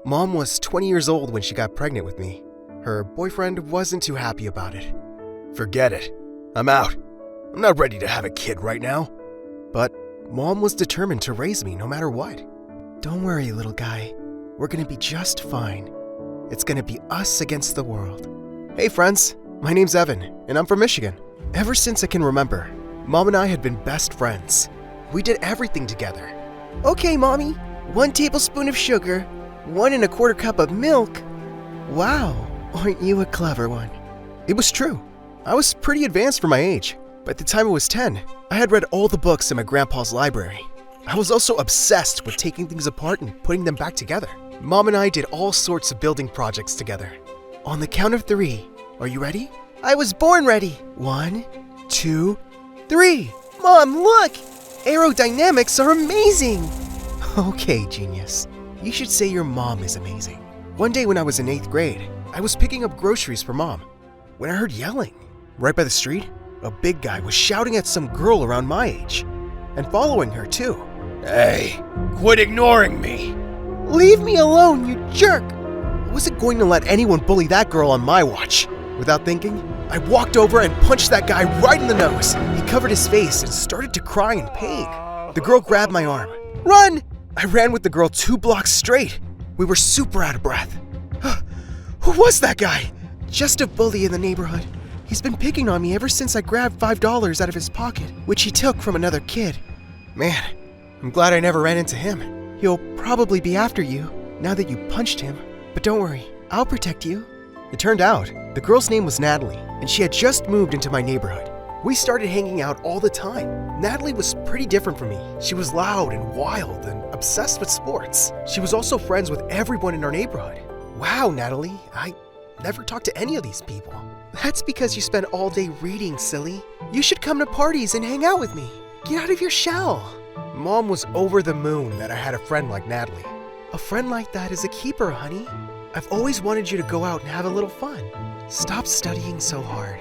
Mom was 20 years old when she got pregnant with me. Her boyfriend wasn't too happy about it. Forget it. I'm out. I'm not ready to have a kid right now. But Mom was determined to raise me no matter what. Don't worry, little guy. We're gonna be just fine. It's gonna be us against the world. Hey friends, my name's Evan, and I'm from Michigan. Ever since I can remember, Mom and I had been best friends. We did everything together. Okay, Mommy, 1 tablespoon of sugar, 1 1/4 cup of milk. Wow, aren't you a clever one? It was true. I was pretty advanced for my age. By the time I was 10, I had read all the books in my grandpa's library. I was also obsessed with taking things apart and putting them back together. Mom and I did all sorts of building projects together. On the count of 3, are you ready? I was born ready. 1, 2, 3. Mom, look! Aerodynamics are amazing! Okay, genius. You should say your mom is amazing. One day when I was in 8th grade, I was picking up groceries for Mom when I heard yelling. Right by the street, a big guy was shouting at some girl around my age, and following her too. Hey, quit ignoring me. Leave me alone, you jerk! I wasn't going to let anyone bully that girl on my watch. Without thinking, I walked over and punched that guy right in the nose. He covered his face and started to cry in pain. The girl grabbed my arm. Run! I ran with the girl 2 blocks straight. We were super out of breath. Who was that guy? Just a bully in the neighborhood. He's been picking on me ever since I grabbed $5 out of his pocket, which he took from another kid. Man, I'm glad I never ran into him. He'll probably be after you now that you punched him. But don't worry, I'll protect you. It turned out, the girl's name was Natalie, and she had just moved into my neighborhood. We started hanging out all the time. Natalie was pretty different from me. She was loud and wild and obsessed with sports. She was also friends with everyone in our neighborhood. Wow, Natalie, I never talked to any of these people. That's because you spend all day reading, silly. You should come to parties and hang out with me. Get out of your shell. Mom was over the moon that I had a friend like Natalie. A friend like that is a keeper, honey. I've always wanted you to go out and have a little fun. Stop studying so hard.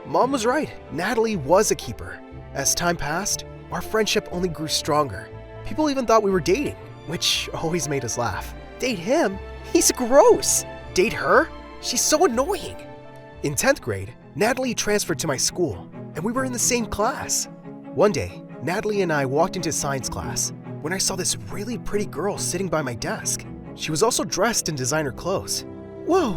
Mom was right. Natalie was a keeper. As time passed, our friendship only grew stronger. People even thought we were dating, which always made us laugh. Date him? He's gross. Date her? She's so annoying. In 10th grade, Natalie transferred to my school, and we were in the same class. One day, Natalie and I walked into science class when I saw this really pretty girl sitting by my desk. She was also dressed in designer clothes. Whoa,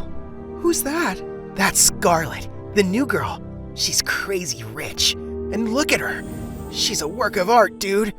who's that? That's Scarlett, the new girl. She's crazy rich. And look at her. She's a work of art, dude.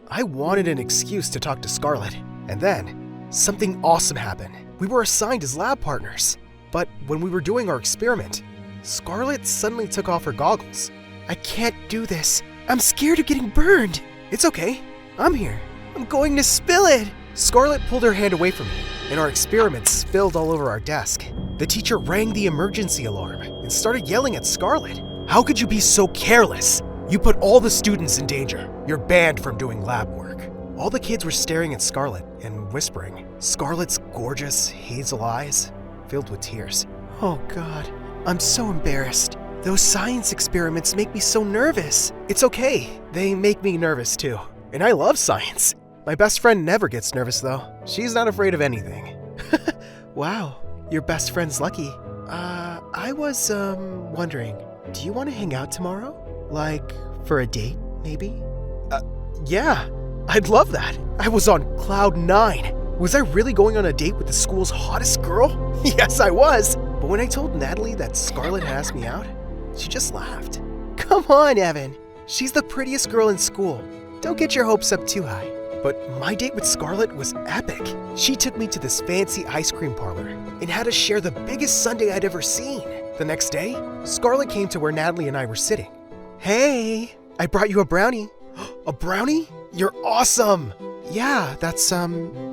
I wanted an excuse to talk to Scarlett. And then, something awesome happened. We were assigned as lab partners. But when we were doing our experiment, Scarlett suddenly took off her goggles. I can't do this. I'm scared of getting burned. It's okay. I'm here. I'm going to spill it. Scarlett pulled her hand away from me, and our experiment spilled all over our desk. The teacher rang the emergency alarm and started yelling at Scarlett. How could you be so careless? You put all the students in danger. You're banned from doing lab work. All the kids were staring at Scarlett and whispering. Scarlett's gorgeous hazel eyes filled with tears. Oh God, I'm so embarrassed. Those science experiments make me so nervous. It's okay, they make me nervous too. And I love science. My best friend never gets nervous though. She's not afraid of anything. Wow, your best friend's lucky. I was wondering, do you want to hang out tomorrow? Like, for a date, maybe? Yeah, I'd love that. I was on cloud 9. Was I really going on a date with the school's hottest girl? Yes, I was. But when I told Natalie that Scarlett had asked me out, she just laughed. Come on, Evan. She's the prettiest girl in school. Don't get your hopes up too high. But my date with Scarlett was epic. She took me to this fancy ice cream parlor and had us share the biggest sundae I'd ever seen. The next day, Scarlett came to where Natalie and I were sitting. Hey, I brought you a brownie. A brownie? You're awesome. Yeah, that's,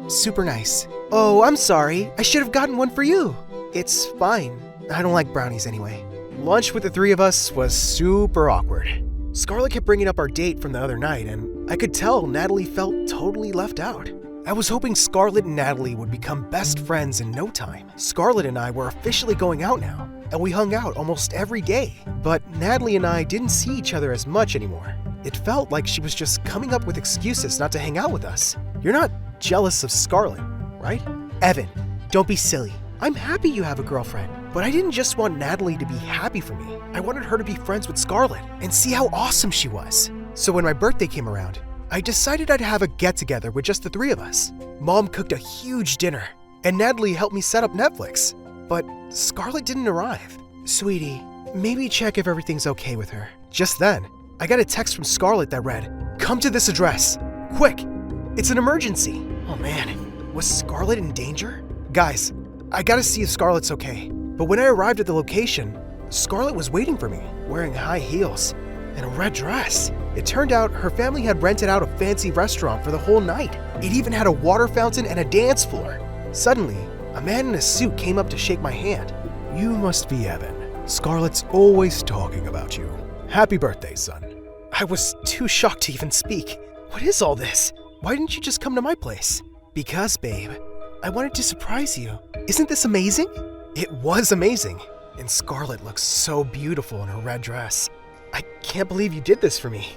super nice. Oh, I'm sorry. I should have gotten one for you. It's fine. I don't like brownies anyway. Lunch with the 3 of us was super awkward. Scarlett kept bringing up our date from the other night, and I could tell Natalie felt totally left out. I was hoping Scarlett and Natalie would become best friends in no time. Scarlett and I were officially going out now, and we hung out almost every day. But Natalie and I didn't see each other as much anymore. It felt like she was just coming up with excuses not to hang out with us. You're not jealous of Scarlett, right? Evan, don't be silly. I'm happy you have a girlfriend, but I didn't just want Natalie to be happy for me. I wanted her to be friends with Scarlett and see how awesome she was. So when my birthday came around, I decided I'd have a get-together with just the three of us. Mom cooked a huge dinner, and Natalie helped me set up Netflix. But Scarlett didn't arrive. Sweetie, maybe check if everything's okay with her. Just then, I got a text from Scarlett that read, "Come to this address. Quick, it's an emergency." Oh man, was Scarlett in danger? Guys, I gotta see if Scarlett's okay. But when I arrived at the location, Scarlett was waiting for me, wearing high heels and a red dress. It turned out her family had rented out a fancy restaurant for the whole night. It even had a water fountain and a dance floor. Suddenly, a man in a suit came up to shake my hand. You must be Evan. Scarlett's always talking about you. Happy birthday, son. I was too shocked to even speak. What is all this? Why didn't you just come to my place? Because, babe, I wanted to surprise you. Isn't this amazing? It was amazing. And Scarlett looks so beautiful in her red dress. I can't believe you did this for me.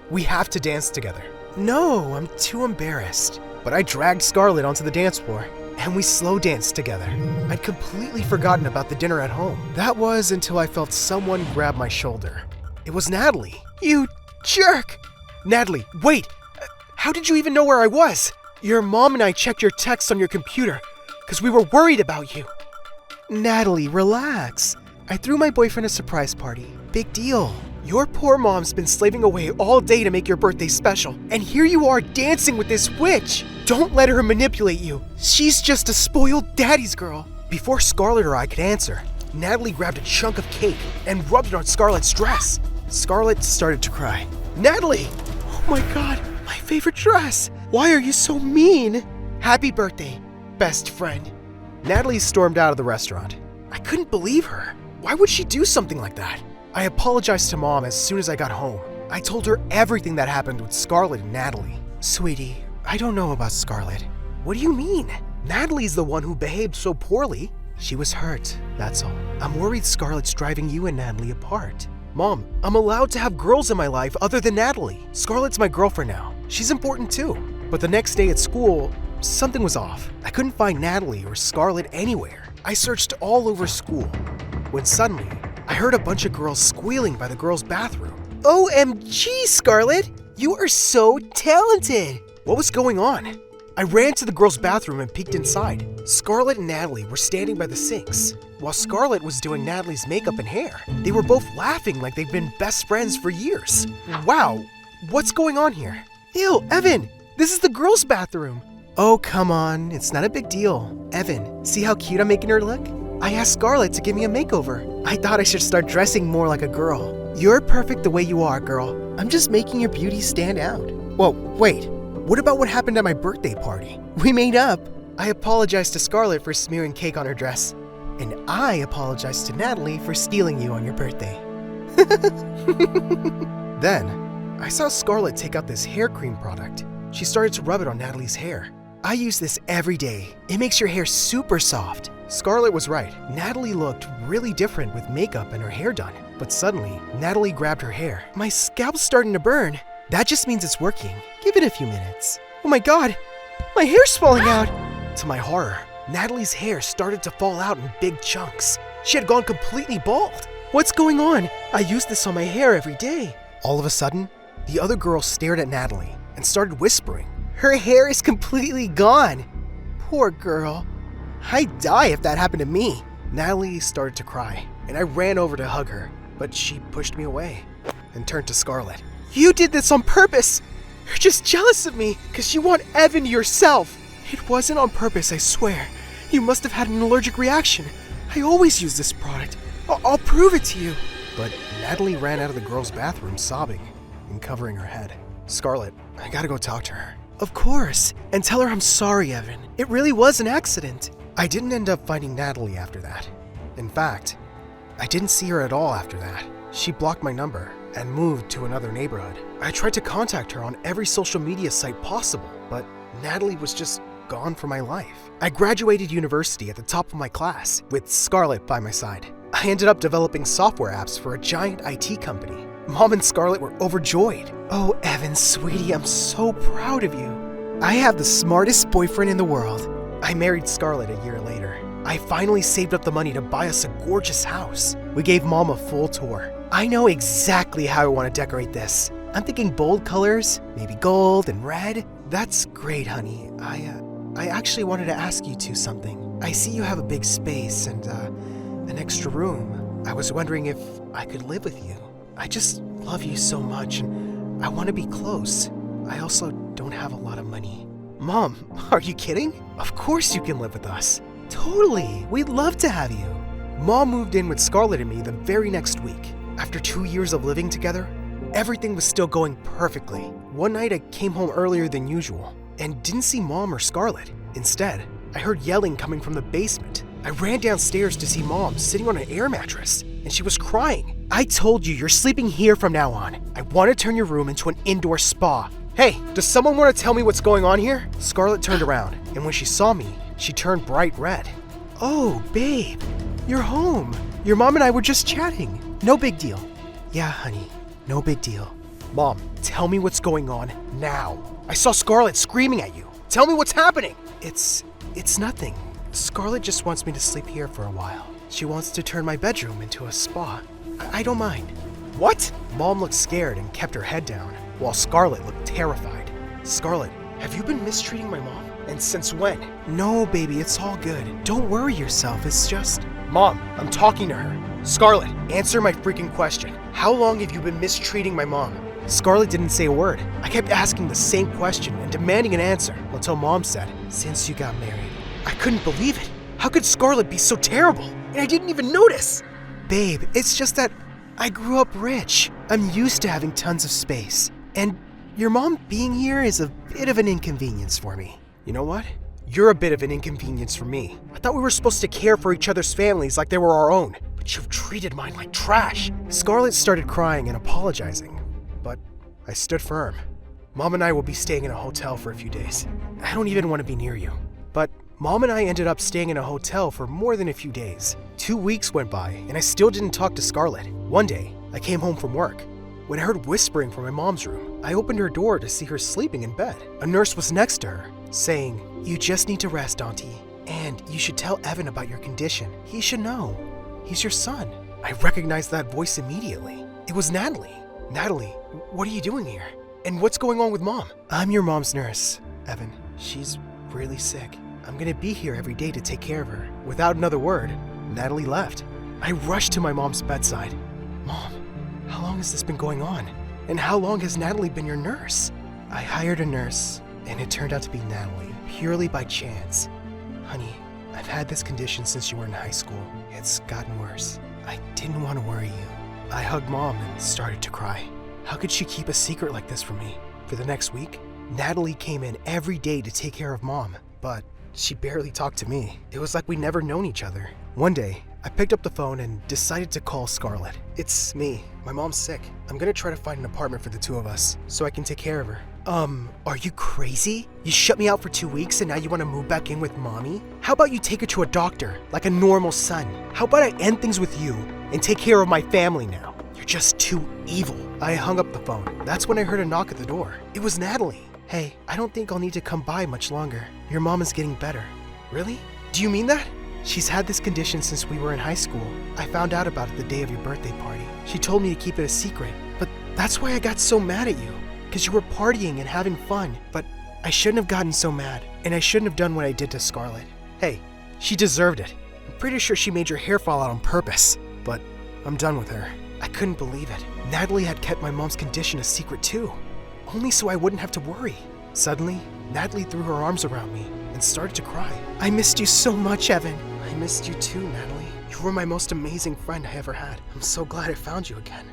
We have to dance together. No, I'm too embarrassed. But I dragged Scarlett onto the dance floor, and we slow danced together. I'd completely forgotten about the dinner at home. That was until I felt someone grab my shoulder. It was Natalie. You jerk! Natalie, wait! How did you even know where I was? Your mom and I checked your texts on your computer, because we were worried about you. Natalie, relax. I threw my boyfriend a surprise party. Big deal. Your poor mom's been slaving away all day to make your birthday special, and here you are dancing with this witch. Don't let her manipulate you. She's just a spoiled daddy's girl. Before Scarlett or I could answer, Natalie grabbed a chunk of cake and rubbed it on Scarlett's dress. Scarlett started to cry. Natalie! Oh my god, my favorite dress! Why are you so mean? Happy birthday, best friend. Natalie stormed out of the restaurant. I couldn't believe her. Why would she do something like that? I apologized to Mom as soon as I got home. I told her everything that happened with Scarlett and Natalie. Sweetie, I don't know about Scarlett. What do you mean? Natalie's the one who behaved so poorly. She was hurt, that's all. I'm worried Scarlett's driving you and Natalie apart. Mom, I'm allowed to have girls in my life other than Natalie. Scarlett's my girlfriend now. She's important too. But the next day at school, something was off. I couldn't find Natalie or Scarlett anywhere. I searched all over school, when suddenly, I heard a bunch of girls squealing by the girls' bathroom. OMG, Scarlett! You are so talented! What was going on? I ran to the girls' bathroom and peeked inside. Scarlett and Natalie were standing by the sinks, while Scarlett was doing Natalie's makeup and hair. They were both laughing like they've been best friends for years. Wow, what's going on here? Ew, Evan, this is the girls' bathroom. Oh, come on, it's not a big deal. Evan, see how cute I'm making her look? I asked Scarlett to give me a makeover. I thought I should start dressing more like a girl. You're perfect the way you are, girl. I'm just making your beauty stand out. Whoa, wait. What about what happened at my birthday party? We made up. I apologized to Scarlett for smearing cake on her dress. And I apologized to Natalie for stealing you on your birthday. Then, I saw Scarlett take out this hair cream product. She started to rub it on Natalie's hair. I use this every day. It makes your hair super soft. Scarlett was right. Natalie looked really different with makeup and her hair done. But suddenly, Natalie grabbed her hair. My scalp's starting to burn. That just means it's working. Give it a few minutes. Oh my god, my hair's falling out. To my horror, Natalie's hair started to fall out in big chunks. She had gone completely bald. What's going on? I use this on my hair every day. All of a sudden, the other girl stared at Natalie and started whispering. Her hair is completely gone. Poor girl. I'd die if that happened to me. Natalie started to cry, and I ran over to hug her, but she pushed me away and turned to Scarlett. You did this on purpose! You're just jealous of me because you want Evan yourself. It wasn't on purpose, I swear. You must have had an allergic reaction. I always use this product. I'll prove it to you. But Natalie ran out of the girls' bathroom sobbing and covering her head. Scarlett, I gotta go talk to her. Of course, and tell her I'm sorry, Evan. It really was an accident. I didn't end up finding Natalie after that. In fact, I didn't see her at all after that. She blocked my number and moved to another neighborhood. I tried to contact her on every social media site possible, but Natalie was just gone from my life. I graduated university at the top of my class, with Scarlett by my side. I ended up developing software apps for a giant IT company. Mom and Scarlett were overjoyed. Oh, Evan, sweetie, I'm so proud of you. I have the smartest boyfriend in the world. I married Scarlett a year later. I finally saved up the money to buy us a gorgeous house. We gave Mom a full tour. I know exactly how I want to decorate this. I'm thinking bold colors, maybe gold and red. That's great, honey. I actually wanted to ask you two something. I see you have a big space and an extra room. I was wondering if I could live with you. I just love you so much and I want to be close. I also don't have a lot of money. Mom, are you kidding? Of course you can live with us. Totally, we'd love to have you. Mom moved in with Scarlett and me the very next week. After 2 years of living together, everything was still going perfectly. One night I came home earlier than usual and didn't see Mom or Scarlett. Instead, I heard yelling coming from the basement. I ran downstairs to see Mom sitting on an air mattress, and she was crying. I told you, you're sleeping here from now on. I want to turn your room into an indoor spa. Hey, does someone want to tell me what's going on here? Scarlett turned around, and when she saw me, she turned bright red. Oh, babe, you're home. Your mom and I were just chatting. No big deal. Yeah, honey, no big deal. Mom, tell me what's going on now. I saw Scarlett screaming at you. Tell me what's happening. It's nothing. Scarlett just wants me to sleep here for a while. She wants to turn my bedroom into a spa. I don't mind. What? Mom looked scared and kept her head down, while Scarlett looked terrified. Scarlett, have you been mistreating my mom? And since when? No, baby, it's all good. Don't worry yourself, it's just... Mom, I'm talking to her. Scarlett, answer my freaking question. How long have you been mistreating my mom? Scarlett didn't say a word. I kept asking the same question and demanding an answer until Mom said, since you got married. I couldn't believe it. How could Scarlett be so terrible? And I didn't even notice. Babe, it's just that I grew up rich. I'm used to having tons of space. And your mom being here is a bit of an inconvenience for me. You know what? You're a bit of an inconvenience for me. I thought we were supposed to care for each other's families like they were our own. But you've treated mine like trash. Scarlett started crying and apologizing. But I stood firm. Mom and I will be staying in a hotel for a few days. I don't even want to be near you. But Mom and I ended up staying in a hotel for more than a few days. 2 weeks went by, and I still didn't talk to Scarlett. One day, I came home from work. When I heard whispering from my mom's room, I opened her door to see her sleeping in bed. A nurse was next to her, saying, "You just need to rest, Auntie. And you should tell Evan about your condition. He should know. He's your son." I recognized that voice immediately. It was Natalie. Natalie, what are you doing here? And what's going on with Mom? I'm your mom's nurse, Evan. She's really sick. I'm gonna be here every day to take care of her. Without another word, Natalie left. I rushed to my mom's bedside. Mom, how long has this been going on? And how long has Natalie been your nurse? I hired a nurse, and it turned out to be Natalie, purely by chance. Honey, I've had this condition since you were in high school. It's gotten worse. I didn't want to worry you. I hugged Mom and started to cry. How could she keep a secret like this from me? For the next week, Natalie came in every day to take care of Mom, but she barely talked to me. It was like we'd never known each other. One day, I picked up the phone and decided to call Scarlett. It's me. My mom's sick. I'm gonna try to find an apartment for the two of us so I can take care of her. Are you crazy? You shut me out for 2 weeks and now you want to move back in with Mommy? How about you take her to a doctor, like a normal son? How about I end things with you and take care of my family now? You're just too evil. I hung up the phone. That's when I heard a knock at the door. It was Natalie. Hey, I don't think I'll need to come by much longer. Your mom is getting better. Really? Do you mean that? She's had this condition since we were in high school. I found out about it the day of your birthday party. She told me to keep it a secret, but that's why I got so mad at you. Because you were partying and having fun, but I shouldn't have gotten so mad, and I shouldn't have done what I did to Scarlett. Hey, she deserved it. I'm pretty sure she made your hair fall out on purpose, but I'm done with her. I couldn't believe it. Natalie had kept my mom's condition a secret too, only so I wouldn't have to worry. Suddenly, Natalie threw her arms around me and started to cry. I missed you so much, Evan. I missed you too, Natalie. You were my most amazing friend I ever had. I'm so glad I found you again.